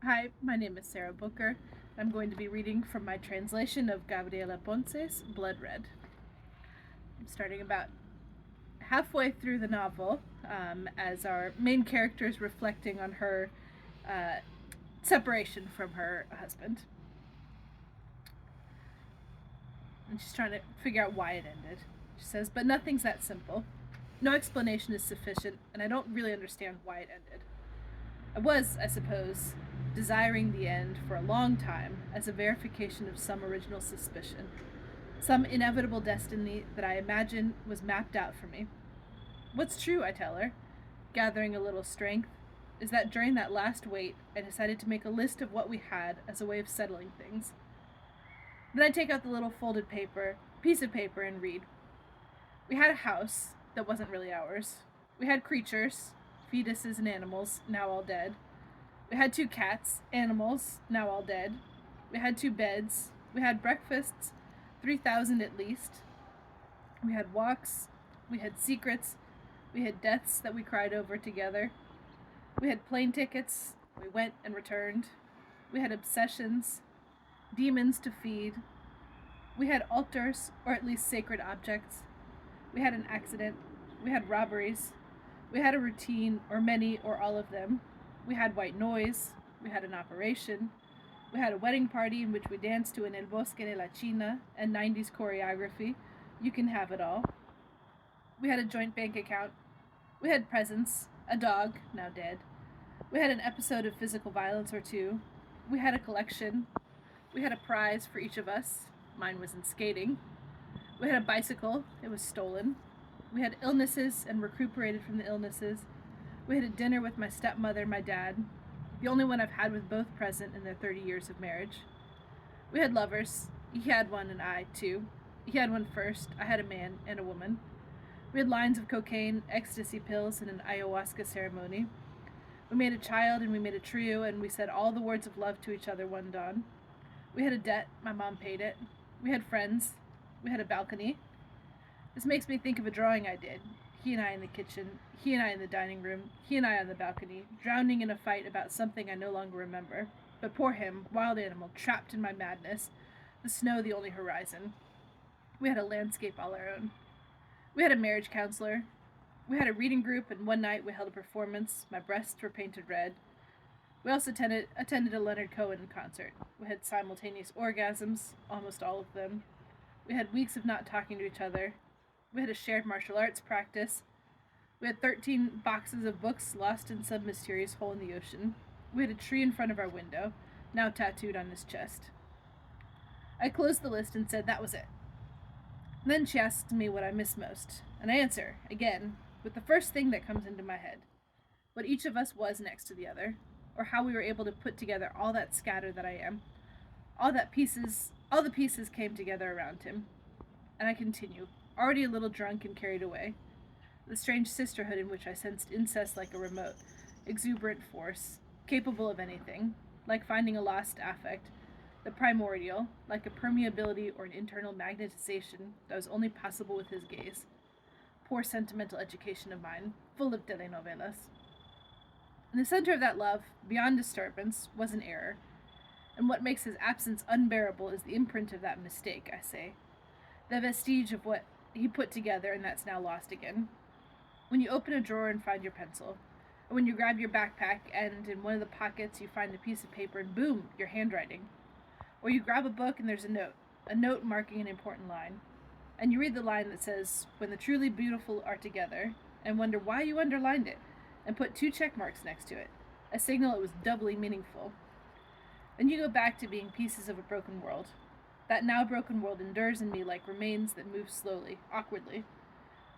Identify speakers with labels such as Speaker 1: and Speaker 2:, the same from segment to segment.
Speaker 1: Hi, my name is Sarah Booker. I'm going to be reading from my translation of Gabriela Ponce's Blood Red. I'm starting about halfway through the novel as our main character is reflecting on her uh, separation from her husband. And she's trying to figure out why it ended. She says, "But nothing's that simple. No explanation is sufficient, and I don't really understand why it ended. I was, I suppose, desiring the end for a long time as a verification of some original suspicion, some inevitable destiny that I imagine was mapped out for me. What's true, I tell her, gathering a little strength, is that during that last wait, I decided to make a list of what we had as a way of settling things. Then I take out the little folded piece of paper, and read. We had a house that wasn't really ours. We had creatures, fetuses and animals, now all dead. We had two cats, animals, now all dead. We had two beds. We had breakfasts, 3,000 at least. We had walks. We had secrets. We had deaths that we cried over together. We had plane tickets. We went and returned. We had obsessions, demons to feed. We had altars, or at least sacred objects. We had an accident. We had robberies. We had a routine, or many, or all of them. We had white noise. We had an operation. We had a wedding party in which we danced to an El Bosque de la China and 90s choreography. You can have it all. We had a joint bank account. We had presents, a dog, now dead. We had an episode of physical violence or two. We had a collection. We had a prize for each of us. Mine was in skating. We had a bicycle. It was stolen. We had illnesses and recuperated from the illnesses. We had a dinner with my stepmother and my dad, the only one I've had with both present in their 30 years of marriage. We had lovers. He had one and I, too. He had one first. I had a man and a woman. We had lines of cocaine, ecstasy pills, and an ayahuasca ceremony. We made a child and we made a trio, and we said all the words of love to each other one dawn. We had a debt. My mom paid it. We had friends. We had a balcony. This makes me think of a drawing I did. He and I in the kitchen, he and I in the dining room, he and I on the balcony, drowning in a fight about something I no longer remember. But poor him, wild animal, trapped in my madness, the snow the only horizon. We had a landscape all our own. We had a marriage counselor. We had a reading group, and one night we held a performance. My breasts were painted red. We also attended a Leonard Cohen concert. We had simultaneous orgasms, almost all of them. We had weeks of not talking to each other. We had a shared martial arts practice. We had 13 boxes of books lost in some mysterious hole in the ocean. We had a tree in front of our window, now tattooed on his chest. I closed the list and said that was it. Then she asked me what I miss most, and I answer, again, with the first thing that comes into my head: what each of us was next to the other, or how we were able to put together all that scatter that I am. All the pieces came together around him. And I continue, already a little drunk and carried away. The strange sisterhood in which I sensed incest like a remote, exuberant force, capable of anything, like finding a lost affect, the primordial, like a permeability or an internal magnetization that was only possible with his gaze. Poor sentimental education of mine, full of telenovelas. In the center of that love, beyond disturbance, was an error, and what makes his absence unbearable is the imprint of that mistake, I say, the vestige of what he put together and that's now lost again. When you open a drawer and find your pencil, or when you grab your backpack and in one of the pockets you find a piece of paper and boom, your handwriting. Or you grab a book and there's a note marking an important line. And you read the line that says, "When the truly beautiful are together," and wonder why you underlined it, and put two check marks next to it, a signal it was doubly meaningful. Then you go back to being pieces of a broken world. That now broken world endures in me like remains that move slowly, awkwardly.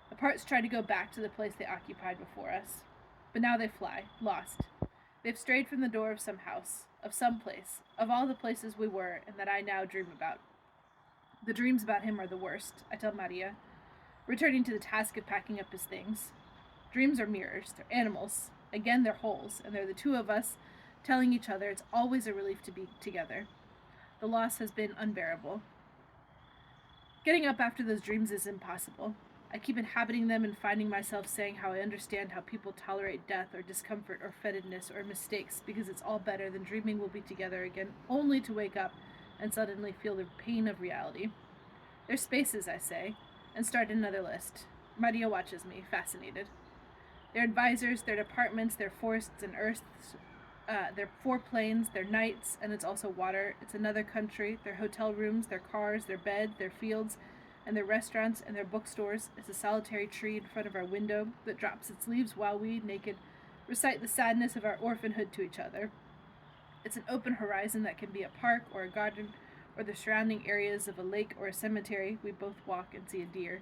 Speaker 1: The parts try to go back to the place they occupied before us. But now they fly, lost. They've strayed from the door of some house, of some place, of all the places we were and that I now dream about. The dreams about him are the worst, I tell Maria, returning to the task of packing up his things. Dreams are mirrors, they're animals. Again, they're holes, and they're the two of us telling each other it's always a relief to be together. The loss has been unbearable. Getting up after those dreams is impossible. I keep inhabiting them and finding myself saying how I understand how people tolerate death or discomfort or fetidness or mistakes because it's all better than dreaming we'll be together again, only to wake up and suddenly feel the pain of reality. There's spaces, I say, and start another list. Maria watches me, fascinated. Their advisors, their departments, their forests and earths, their four planes, their nights, and it's also water. It's another country, their hotel rooms, their cars, their bed, their fields, and their restaurants and their bookstores. It's a solitary tree in front of our window that drops its leaves while we, naked, recite the sadness of our orphanhood to each other. It's an open horizon that can be a park or a garden or the surrounding areas of a lake or a cemetery. We both walk and see a deer.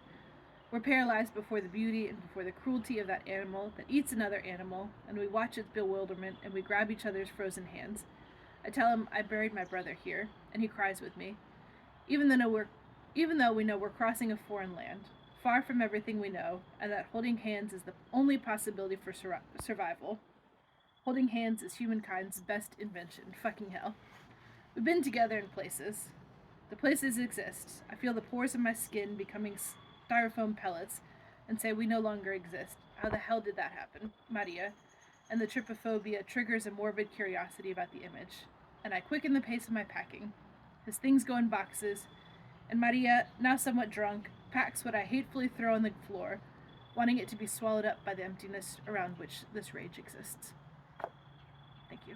Speaker 1: We're paralyzed before the beauty and before the cruelty of that animal that eats another animal, and we watch its bewilderment, and we grab each other's frozen hands. I tell him I buried my brother here, and he cries with me. Even though we know we're crossing a foreign land, far from everything we know, and that holding hands is the only possibility for survival. Holding hands is humankind's best invention. Fucking hell. We've been together in places. The places exist. I feel the pores of my skin becoming styrofoam pellets and say we no longer exist. How the hell did that happen, Maria? And the trypophobia triggers a morbid curiosity about the image. And I quicken the pace of my packing. His things go in boxes, and Maria, now somewhat drunk, packs what I hatefully throw on the floor, wanting it to be swallowed up by the emptiness around which this rage exists. Thank you.